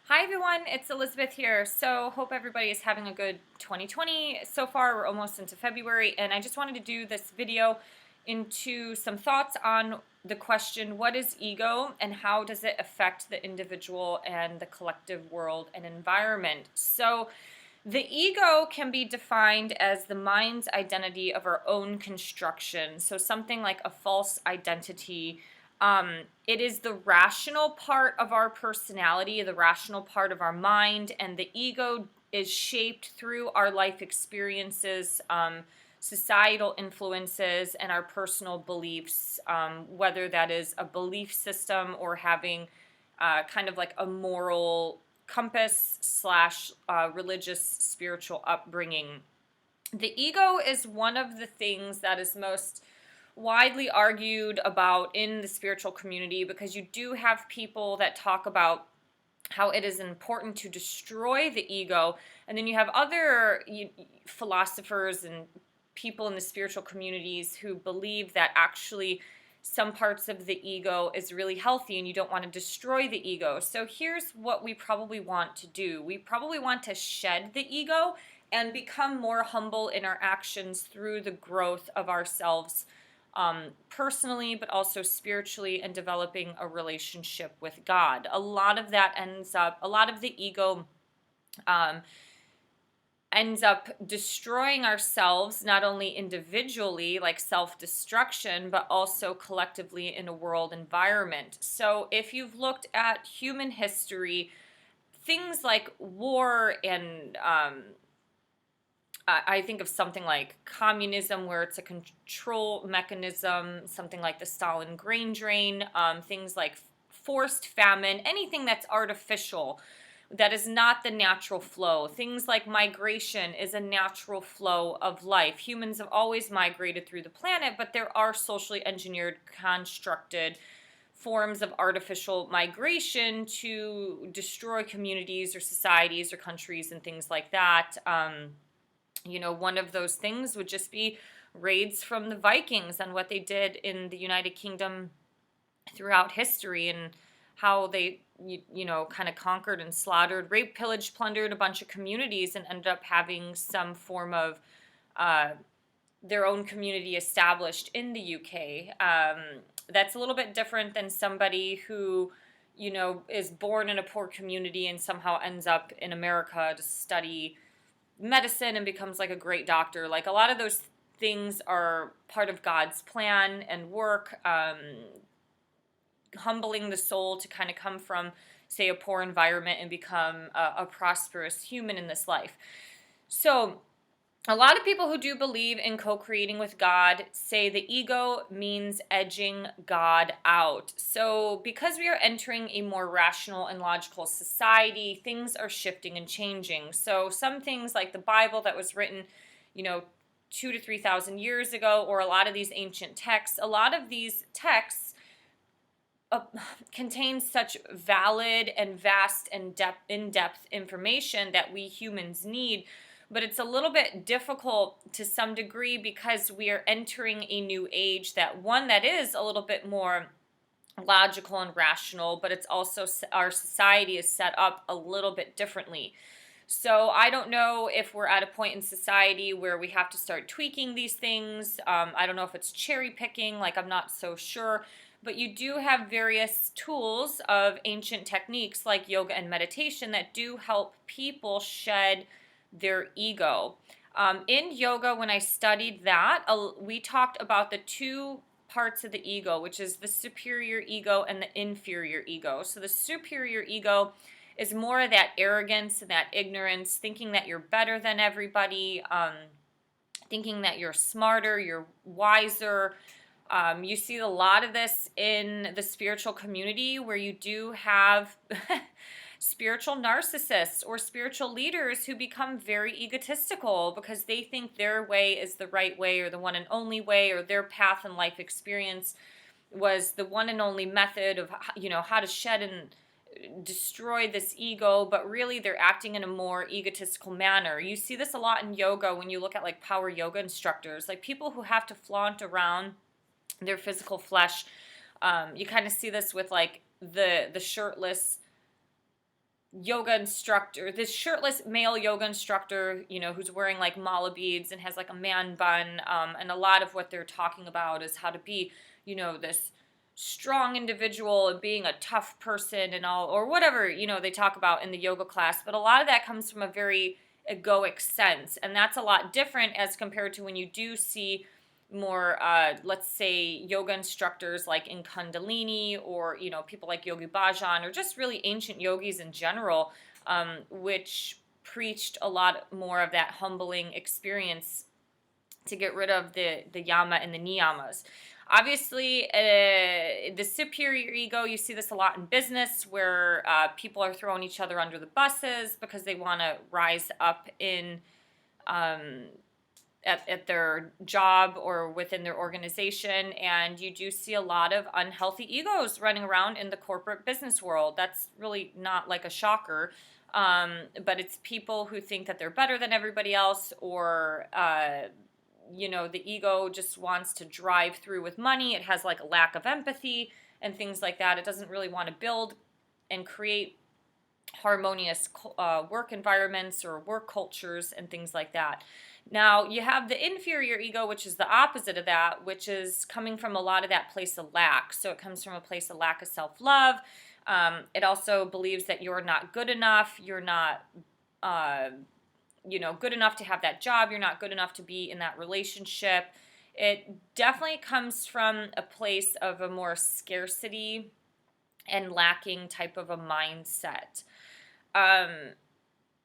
Hi everyone, it's Elizabeth here. So hope everybody is having a good 2020. So far we're almost into February and I just wanted to do this video into some thoughts on the question, what is ego and how does it affect the individual and the collective world and environment? So the ego can be defined as the mind's identity of our own construction. So something like a false identity. It is the rational part of our personality, the rational part of our mind, and the ego is shaped through our life experiences, societal influences, and our personal beliefs, whether that is a belief system or having kind of like a moral compass slash religious spiritual upbringing. The ego is one of the things that is most widely argued about in the spiritual community because you do have people that talk about how it is important to destroy the ego, and then you have other philosophers and people in the spiritual communities who believe that actually some parts of the ego is really healthy and you don't want to destroy the ego. So here's what we probably want to do. We probably want to shed the ego and become more humble in our actions through the growth of ourselves, personally, but also spiritually, and developing a relationship with God. A lot of the ego um, ends up destroying ourselves, not only individually, like self-destruction, but also collectively in a world environment. So if you've looked at human history, things like war and I think of something like communism, where it's a control mechanism, something like the Stalin grain drain, things like forced famine, anything that's artificial, that is not the natural flow. Things like migration is a natural flow of life. Humans have always migrated through the planet, but there are socially engineered, constructed forms of artificial migration to destroy communities or societies or countries and things like that. One of those things would just be raids from the Vikings and what they did in the United Kingdom throughout history, and how they, kind of conquered and slaughtered, raped, pillaged, plundered a bunch of communities and ended up having some form of their own community established in the UK. That's a little bit different than somebody who, is born in a poor community and somehow ends up in America to study medicine and becomes like a great doctor. Like, a lot of those things are part of God's plan and work, humbling the soul to kind of come from, say, a poor environment and become a prosperous human in this life. So a lot of people who do believe in co-creating with God say the ego means edging God out. So because we are entering a more rational and logical society, things are shifting and changing. So some things like the Bible that was written, 2 to 3,000 years ago, or a lot of these ancient texts, a lot of these texts contain such valid and vast and in-depth information that we humans need. But it's a little bit difficult to some degree because we are entering a new age, that is a little bit more logical and rational, but it's also, our society is set up a little bit differently. So I don't know if we're at a point in society where we have to start tweaking these things. I don't know if it's cherry picking, like, I'm not so sure. But you do have various tools of ancient techniques like yoga and meditation that do help people shed their ego. In yoga, when I studied that, we talked about the two parts of the ego, which is the superior ego and the inferior ego. So the superior ego is more of that arrogance and that ignorance, thinking that you're better than everybody, thinking that you're smarter, you're wiser. You see a lot of this in the spiritual community, where you do have spiritual narcissists or spiritual leaders who become very egotistical because they think their way is the right way, or the one and only way, or their path and life experience was the one and only method of, how to shed and destroy this ego. But really they're acting in a more egotistical manner. You see this a lot in yoga when you look at like power yoga instructors, like people who have to flaunt around their physical flesh. You kind of see this with like the shirtless yoga instructor, this shirtless male yoga instructor, who's wearing like mala beads and has like a man bun. And a lot of what they're talking about is how to be, this strong individual and being a tough person and all, or whatever, they talk about in the yoga class. But a lot of that comes from a very egoic sense. And that's a lot different as compared to when you do see more, let's say, yoga instructors like in Kundalini, or people like Yogi Bhajan, or just really ancient yogis in general, which preached a lot more of that humbling experience to get rid of the yama and the niyamas. Obviously, the superior ego, you see this a lot in business, where people are throwing each other under the buses because they want to rise up in at their job or within their organization. And you do see a lot of unhealthy egos running around in the corporate business world. That's really not like a shocker. But it's people who think that they're better than everybody else, or the ego just wants to drive through with money. It has like a lack of empathy and things like that. It doesn't really want to build and create harmonious work environments or work cultures and things like that. Now, you have the inferior ego, which is the opposite of that, which is coming from a lot of that place of lack. So it comes from a place of lack of self-love. It also believes that you're not good enough. You're not, good enough to have that job. You're not good enough to be in that relationship. It definitely comes from a place of a more scarcity and lacking type of a mindset.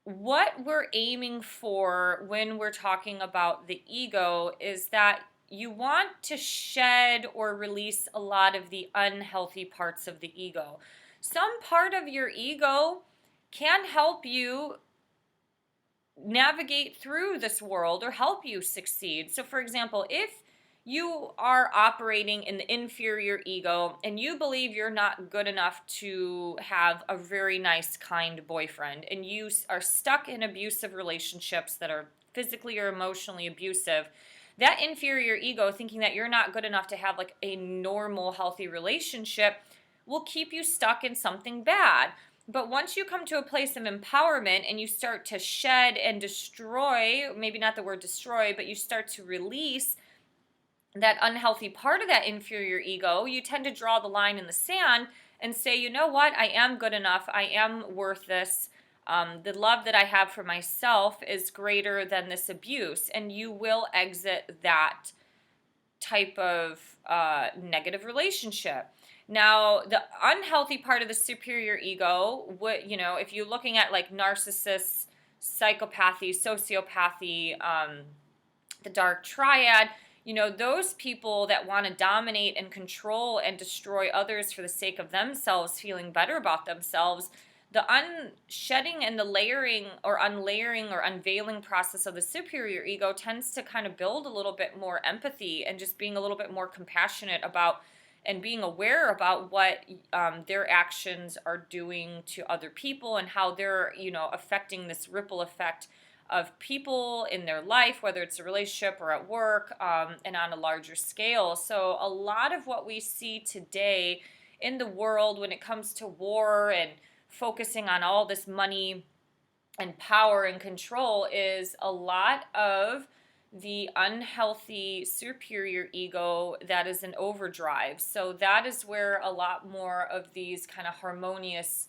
What we're aiming for when we're talking about the ego is that you want to shed or release a lot of the unhealthy parts of the ego. Some part of your ego can help you navigate through this world or help you succeed. So, for example, if you are operating in the inferior ego and you believe you're not good enough to have a very nice, kind boyfriend, and you are stuck in abusive relationships that are physically or emotionally abusive, that inferior ego, thinking that you're not good enough to have like a normal, healthy relationship, will keep you stuck in something bad. But once you come to a place of empowerment and you start to shed and destroy, maybe not the word destroy, but you start to release that unhealthy part of that inferior ego, you tend to draw the line in the sand and say, you know what, I am good enough, I am worth this. The love that I have for myself is greater than this abuse, and you will exit that type of negative relationship. Now, the unhealthy part of the superior ego, if you're looking at like narcissists, psychopathy, sociopathy, the dark triad, those people that want to dominate and control and destroy others for the sake of themselves feeling better about themselves, the unshedding and the layering or unlayering or unveiling process of the superior ego tends to kind of build a little bit more empathy and just being a little bit more compassionate about and being aware about what their actions are doing to other people and how they're, affecting this ripple effect of people in their life, whether it's a relationship or at work, and on a larger scale. So a lot of what we see today in the world when it comes to war and focusing on all this money and power and control is a lot of the unhealthy superior ego that is in overdrive. So that is where a lot more of these kind of harmonious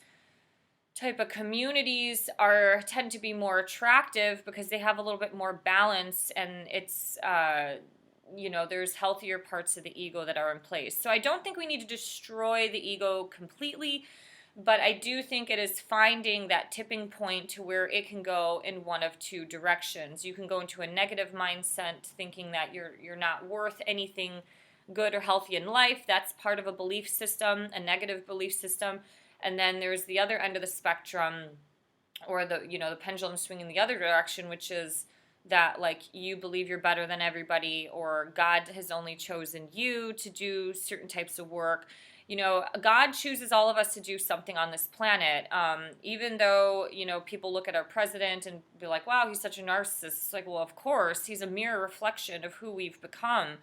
type of communities tend to be more attractive because they have a little bit more balance, and it's there's healthier parts of the ego that are in place. So I don't think we need to destroy the ego completely, but I do think it is finding that tipping point to where it can go in one of two directions. You can go into a negative mindset thinking that you're not worth anything good or healthy in life. That's part of a belief system, a negative belief system. And then there's the other end of the spectrum, or the pendulum swinging the other direction, which is that like you believe you're better than everybody, or God has only chosen you to do certain types of work. God chooses all of us to do something on this planet. Even though, people look at our president and be like, wow, he's such a narcissist. It's like, well, of course, he's a mere reflection of who we've become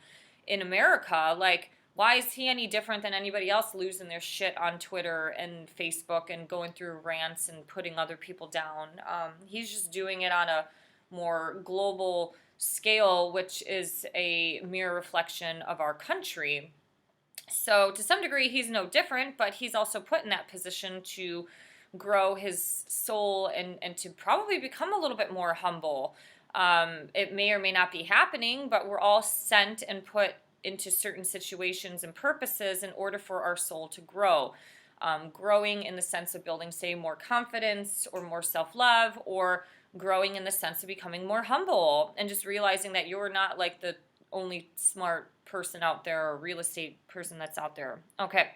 in America. Like, why is he any different than anybody else losing their shit on Twitter and Facebook and going through rants and putting other people down? He's just doing it on a more global scale, which is a mere reflection of our country. So to some degree, he's no different, but he's also put in that position to grow his soul and to probably become a little bit more humble. It may or may not be happening, but we're all sent and put into certain situations and purposes in order for our soul to grow. Growing in the sense of building, say, more confidence or more self-love, or growing in the sense of becoming more humble and just realizing that you're not like the only smart person out there or real estate person that's out there. Okay.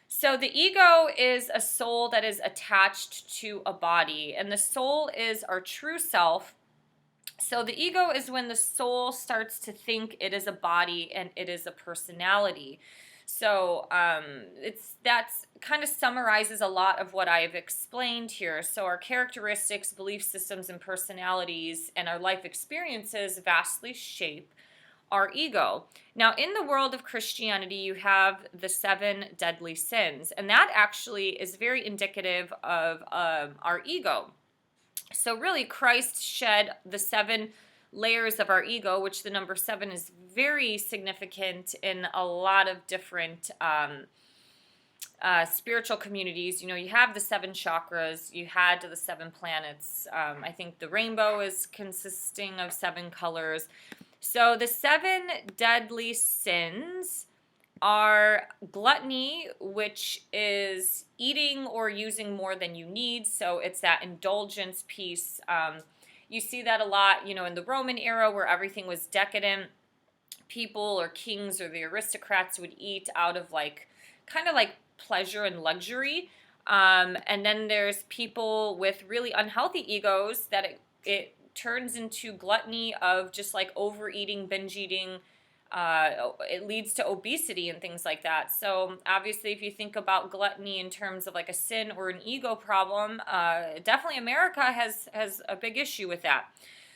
So the ego is a soul that is attached to a body, and the soul is our true self. So the ego is when the soul starts to think it is a body and it is a personality. So that's kind of summarizes a lot of what I've explained here. So our characteristics, belief systems, and personalities and our life experiences vastly shape our ego. Now, in the world of Christianity, you have the 7 deadly sins, and that actually is very indicative of our ego. So really, Christ shed the 7 layers of our ego, which the number 7 is very significant in a lot of different spiritual communities. You know, you have the 7 chakras, you had the 7 planets. I think the rainbow is consisting of 7 colors. So the 7 deadly sins are gluttony, which is eating or using more than you need. So it's that indulgence piece. You see that a lot, you know, in the Roman era where everything was decadent. People or kings or the aristocrats would eat out of kind of like pleasure and luxury. And then there's people with really unhealthy egos that it turns into gluttony of just like overeating, binge eating. It leads to obesity and things like that. So obviously, if you think about gluttony in terms of like a sin or an ego problem, definitely America has a big issue with that.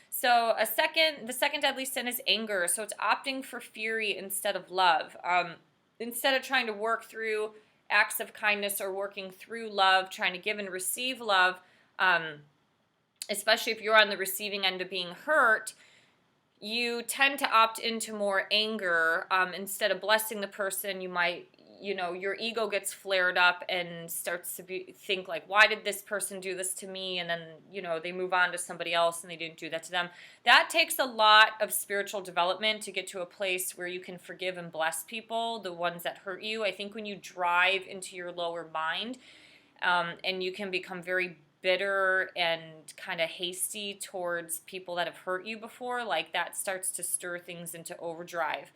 So the second deadly sin is anger. So it's opting for fury instead of love. Instead of trying to work through acts of kindness or working through love, trying to give and receive love, especially if you're on the receiving end of being hurt, you tend to opt into more anger. Instead of blessing the person, you might, you know, your ego gets flared up and starts to think like, why did this person do this to me? And then, you know, they move on to somebody else and they didn't do that to them. That takes a lot of spiritual development to get to a place where you can forgive and bless people, the ones that hurt you. I think when you drive into your lower mind, and you can become very bitter and kind of hasty towards people that have hurt you before, like that starts to stir things into overdrive.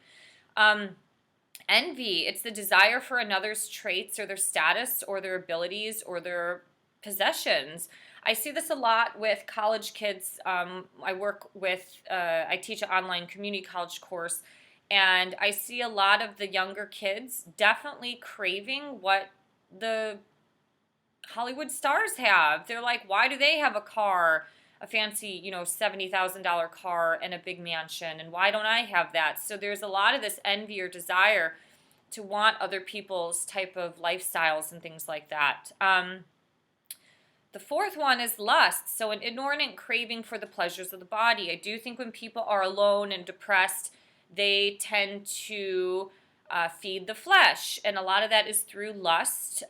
Envy, it's the desire for another's traits or their status or their abilities or their possessions. I see this a lot with college kids. I teach an online community college course, and I see a lot of the younger kids definitely craving what the Hollywood stars have. They're like, why do they have a car, a fancy, you know, $70,000 car and a big mansion, and why don't I have that? So there's a lot of this envy or desire to want other people's type of lifestyles and things like that. The fourth one is lust, so an inordinate craving for the pleasures of the body. I do think when people are alone and depressed, they tend to feed the flesh, and a lot of that is through lust.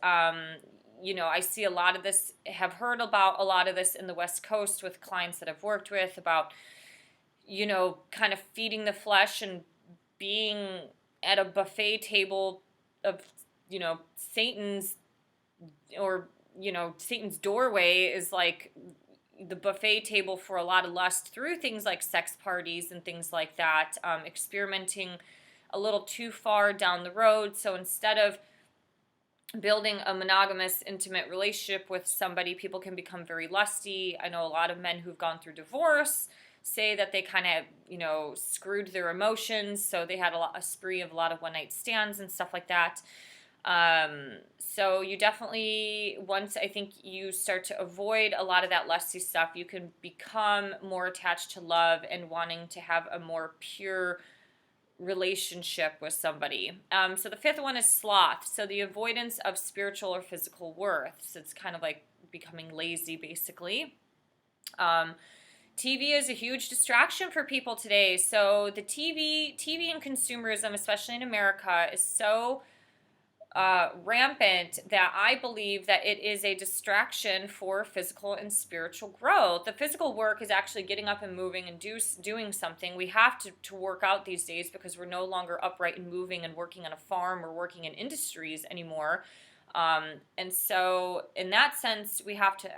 You know, I see a lot of this, have heard about a lot of this in the West Coast with clients that I've worked with about, you know, kind of feeding the flesh and being at a buffet table of, you know, Satan's doorway is like the buffet table for a lot of lust through things like sex parties and things like that, experimenting a little too far down the road. So instead of building a monogamous, intimate relationship with somebody, people can become very lusty. I know a lot of men who've gone through divorce say that they kind of, you know, screwed their emotions, so they had a spree of a lot of one-night stands and stuff like that. So you definitely, once I think you start to avoid a lot of that lusty stuff, you can become more attached to love and wanting to have a more pure relationship with somebody. So the fifth one is sloth. So the avoidance of spiritual or physical worth. So it's kind of like becoming lazy, basically. TV is a huge distraction for people today. So the TV and consumerism, especially in America, is so rampant that I believe that it is a distraction for physical and spiritual growth. The physical work is actually getting up and moving and doing something. We have to work out these days because we're no longer upright and moving and working on a farm or working in industries anymore. And so in that sense, we have to,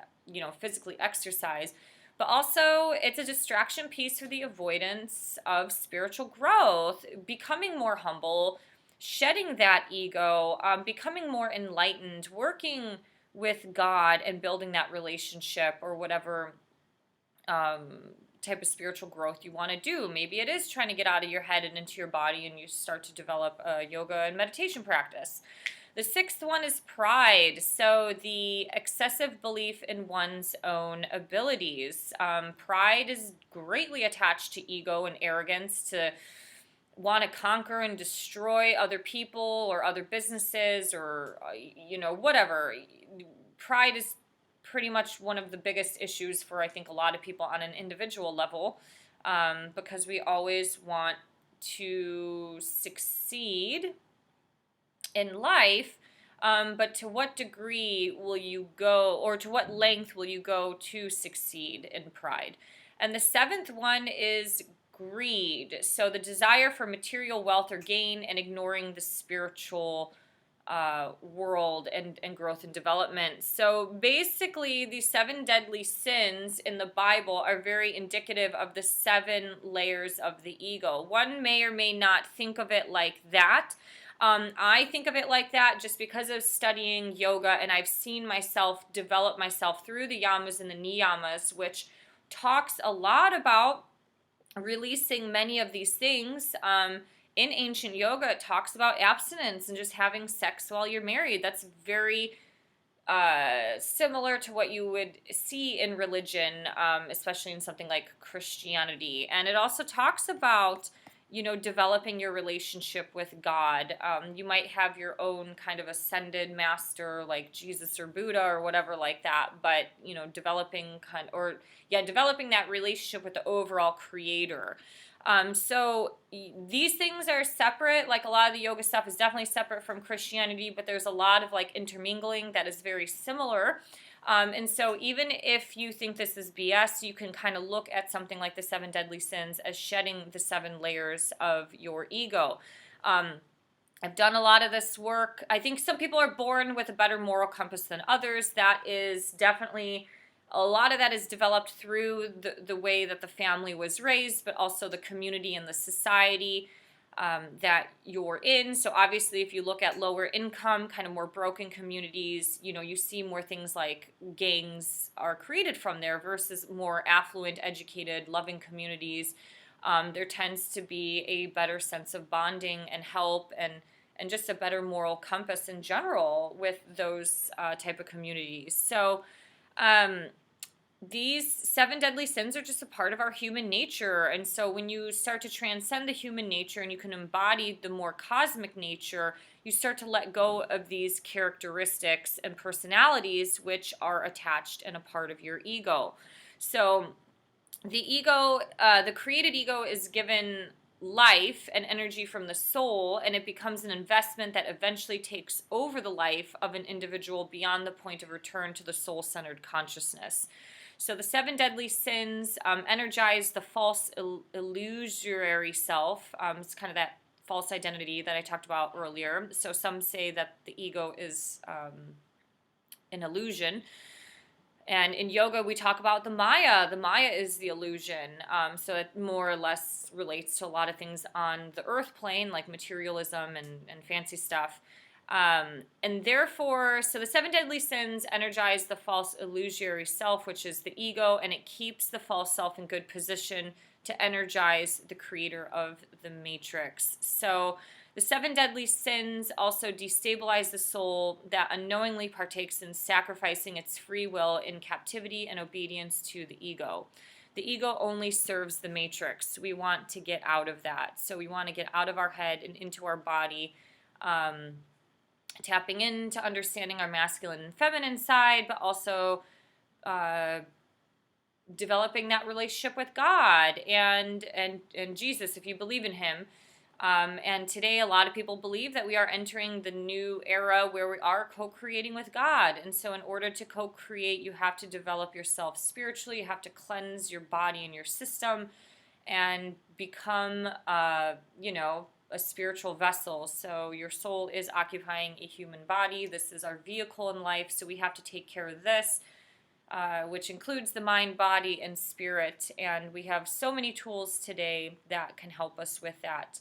physically exercise. But also, it's a distraction piece for the avoidance of spiritual growth, becoming more humble, shedding that ego, becoming more enlightened, working with God and building that relationship or whatever type of spiritual growth you want to do. Maybe it is trying to get out of your head and into your body, and you start to develop a yoga and meditation practice. The sixth one is pride. So the excessive belief in one's own abilities. Pride is greatly attached to ego and arrogance, to want to conquer and destroy other people or other businesses or, whatever. Pride is pretty much one of the biggest issues for, I think, a lot of people on an individual level, because we always want to succeed in life, but to what degree will you go, or to what length will you go to succeed in pride? And the seventh one is greed. So the desire for material wealth or gain and ignoring the spiritual world and growth and development. So basically, these 7 deadly sins in the Bible are very indicative of the 7 layers of the ego. One may or may not think of it like that. I think of it like that just because of studying yoga, and I've seen myself develop myself through the yamas and the niyamas, which talks a lot about releasing many of these things. In ancient yoga, it talks about abstinence and just having sex while you're married. That's very similar to what you would see in religion, especially in something like Christianity. And it also talks about, developing your relationship with God. You might have your own kind of ascended master like Jesus or Buddha or whatever like that, but, developing that relationship with the overall creator. So these things are separate. Like a lot of the yoga stuff is definitely separate from Christianity, but there's a lot of like intermingling that is very similar. And so even if you think this is BS, you can kind of look at something like the 7 deadly sins as shedding the 7 layers of your ego. I've done a lot of this work. I think some people are born with a better moral compass than others. That is definitely, a lot of that is developed through the way that the family was raised, but also the community and the society that you're in. So obviously, if you look at lower income, kind of more broken communities, you see more things like gangs are created from there versus more affluent, educated, loving communities. There tends to be a better sense of bonding and help and just a better moral compass in general with those type of communities. So these 7 deadly sins are just a part of our human nature. And so when you start to transcend the human nature and you can embody the more cosmic nature, you start to let go of these characteristics and personalities which are attached and a part of your ego. So the ego, the created ego, is given life and energy from the soul, and it becomes an investment that eventually takes over the life of an individual beyond the point of return to the soul-centered consciousness. So the 7 deadly sins energize the false illusory self. It's kind of that false identity that I talked about earlier. So some say that the ego is an illusion. And in yoga, we talk about the Maya. The Maya is the illusion. So it more or less relates to a lot of things on the earth plane, like materialism and fancy stuff. And therefore, so the 7 deadly sins energize the false illusory self, which is the ego, and it keeps the false self in good position to energize the creator of the matrix. So the 7 deadly sins also destabilize the soul that unknowingly partakes in sacrificing its free will in captivity and obedience to the ego. The ego only serves the matrix. We want to get out of that. So we want to get out of our head and into our body, tapping into understanding our masculine and feminine side, but also developing that relationship with God and Jesus, if you believe in Him. And today, a lot of people believe that we are entering the new era where we are co-creating with God. And so in order to co-create, you have to develop yourself spiritually. You have to cleanse your body and your system and become, a spiritual vessel. So your soul is occupying a human body. This is our vehicle in life. So we have to take care of this, which includes the mind, body, and spirit. And we have so many tools today that can help us with that.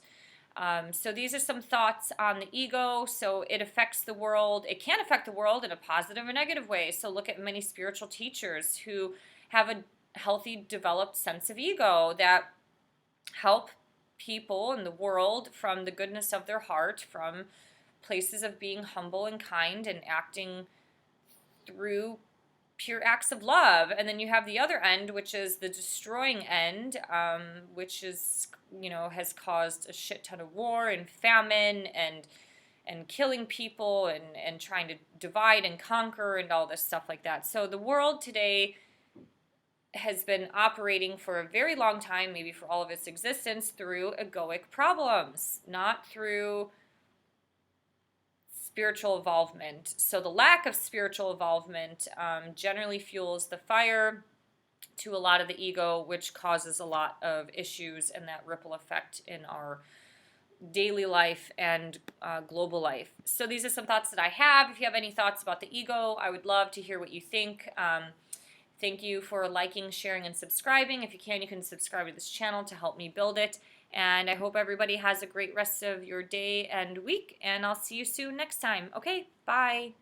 So these are some thoughts on the ego. So it affects the world. It can affect the world in a positive or negative way. So look at many spiritual teachers who have a healthy, developed sense of ego that help people in the world from the goodness of their heart, from places of being humble and kind and acting through pure acts of love. And then you have the other end, which is the destroying end, which is, has caused a shit ton of war and famine and killing people and trying to divide and conquer and all this stuff like that. So the world today has been operating for a very long time, maybe for all of its existence, through egoic problems, not through spiritual involvement. So the lack of spiritual involvement generally fuels the fire to a lot of the ego, which causes a lot of issues and that ripple effect in our daily life and global life. So these are some thoughts that I have. If you have any thoughts about the ego, I would love to hear what you think. Thank you for liking, sharing, and subscribing. If you can subscribe to this channel to help me build it. And I hope everybody has a great rest of your day and week, and I'll see you soon next time. Okay, bye.